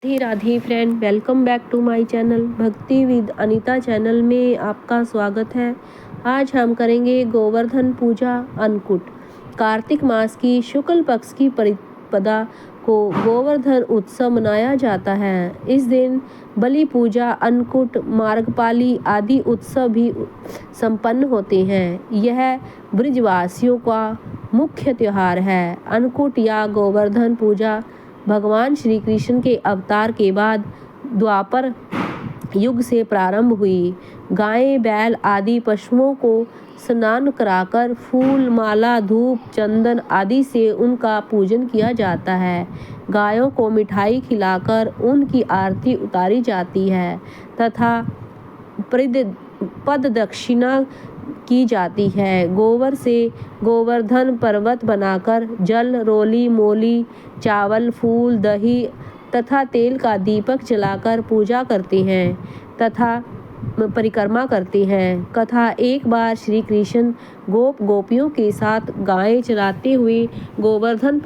Radhe Radhe friend, welcome back to my channel Bhakti with Anita channel में आपका स्वागत है। आज हम करेंगे गोवर्धन पूजा अन्नकूट। कार्तिक मास की शुक्ल पक्ष की प्रतिपदा को गोवर्धन उत्सव मनाया जाता है। इस दिन बलि पूजा, अन्नकूट, मार्गपाली आदि उत्सव भी संपन्न होते हैं। यह ब्रजवासियों का मुख्य त्योहार है। अन्नकूट या गोवर्धन पूजा भगवान श्री कृष्ण के अवतार के बाद द्वापर युग से प्रारंभ हुई। गाय, बैल आदि पशुओं को स्नान कराकर फूल, माला, धूप, चंदन आदि से उनका पूजन किया जाता है। गायों को मिठाई खिलाकर उनकी आरती उतारी जाती है तथा पद दक्षिणा की जाती है। गोबर से गोवर्धन पर्वत बनाकर जल, रोली, मोली, चावल, फूल, दही तथा तेल का दीपक जलाकर पूजा करते हैं तथा परिक्रमा करते हैं। कथा, एक बार श्री कृष्ण गोपियों के साथ गायें चराते हुए गोवर्धन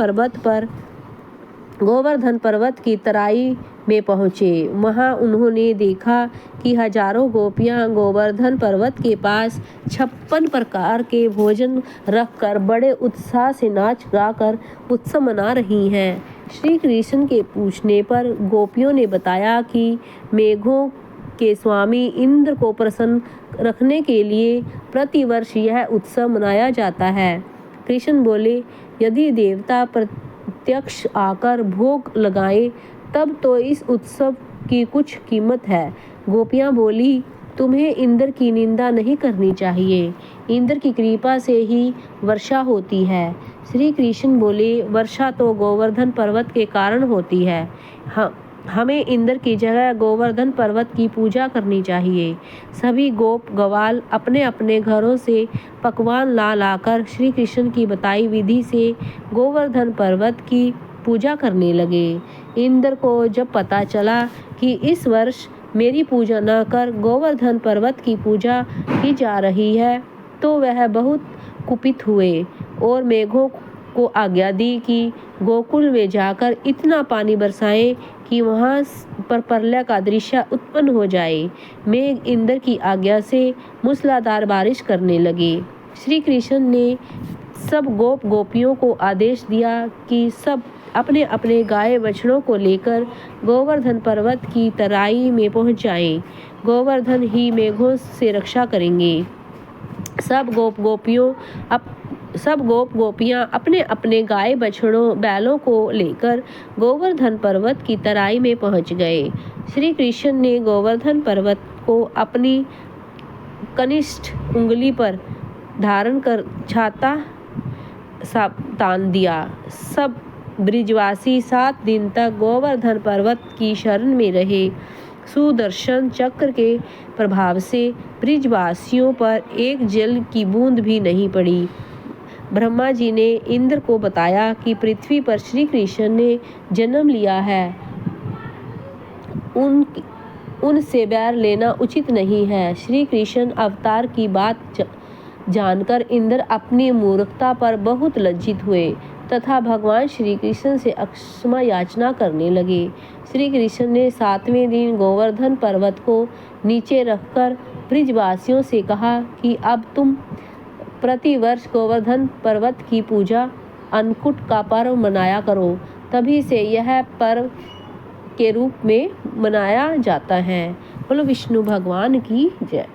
पर्वत की तराई में पहुँचे। वहाँ उन्होंने देखा कि हजारों गोपियाँ गोवर्धन पर्वत के पास 56 प्रकार के भोजन रखकर बड़े उत्साह से नाच गाकर उत्सव मना रही हैं। श्री कृष्ण के पूछने पर गोपियों ने बताया कि मेघों के स्वामी इंद्र को प्रसन्न रखने के लिए प्रतिवर्ष यह उत्सव मनाया जाता है। कृष्ण बोले, यदि देवता प्रत्यक्ष आकर भोग लगाए तब तो इस उत्सव की कुछ कीमत है। गोपियाँ बोली, तुम्हें इंद्र की निंदा नहीं करनी चाहिए। इंद्र की कृपा से ही वर्षा होती है। श्री कृष्ण बोले, वर्षा तो गोवर्धन पर्वत के कारण होती है। हमें इंद्र की जगह गोवर्धन पर्वत की पूजा करनी चाहिए। सभी गोप गवाल अपने अपने घरों से पकवान लाकर श्री कृष्ण की बताई विधि से गोवर्धन पर्वत की पूजा करने लगे। इंद्र को जब पता चला कि इस वर्ष मेरी पूजा न कर गोवर्धन पर्वत की पूजा की जा रही है तो वह बहुत कुपित हुए और मेघों को आज्ञा दी कि गोकुल में जाकर इतना पानी बरसाएं कि वहां पर प्रलय का दृश्य उत्पन्न हो जाए। मेघ इंद्र की आज्ञा से मूसलाधार बारिश करने लगे। श्री कृष्ण ने सब गोपियों को आदेश दिया कि सब अपने अपने गाय बछड़ों को लेकर गोवर्धन पर्वत की तराई में पहुंच जाएं। गोवर्धन ही मेघों से रक्षा करेंगे। सब गोपियां अपने अपने गाय बछड़ों बैलों को लेकर गोवर्धन पर्वत की तराई में पहुंच गए। श्री कृष्ण ने गोवर्धन पर्वत को अपनी कनिष्ठ उंगली पर धारण कर छाता तान दिया। सब ब्रिजवासी 7 दिन तक गोवर्धन पर्वत की शरण में रहे। सुदर्शन चक्र के प्रभाव से ब्रिजवासियों पर एक जल की बूंद भी नहीं पड़ी। ब्रह्मा जी ने इंद्र को बताया कि पृथ्वी पर श्री कृष्ण ने जन्म लिया है, उनसे बैर लेना उचित नहीं है। श्री कृष्ण अवतार की बात जानकर इंद्र अपनी मूर्खता पर बहुत लज्जित हुए तथा भगवान श्री कृष्ण से क्षमा याचना करने लगे। श्री कृष्ण ने 7वें दिन गोवर्धन पर्वत को नीचे रखकर ब्रिजवासियों से कहा कि अब तुम प्रतिवर्ष गोवर्धन पर्वत की पूजा अन्नकूट का पर्व मनाया करो। तभी से यह पर्व के रूप में मनाया जाता है। बोलो विष्णु भगवान की जय।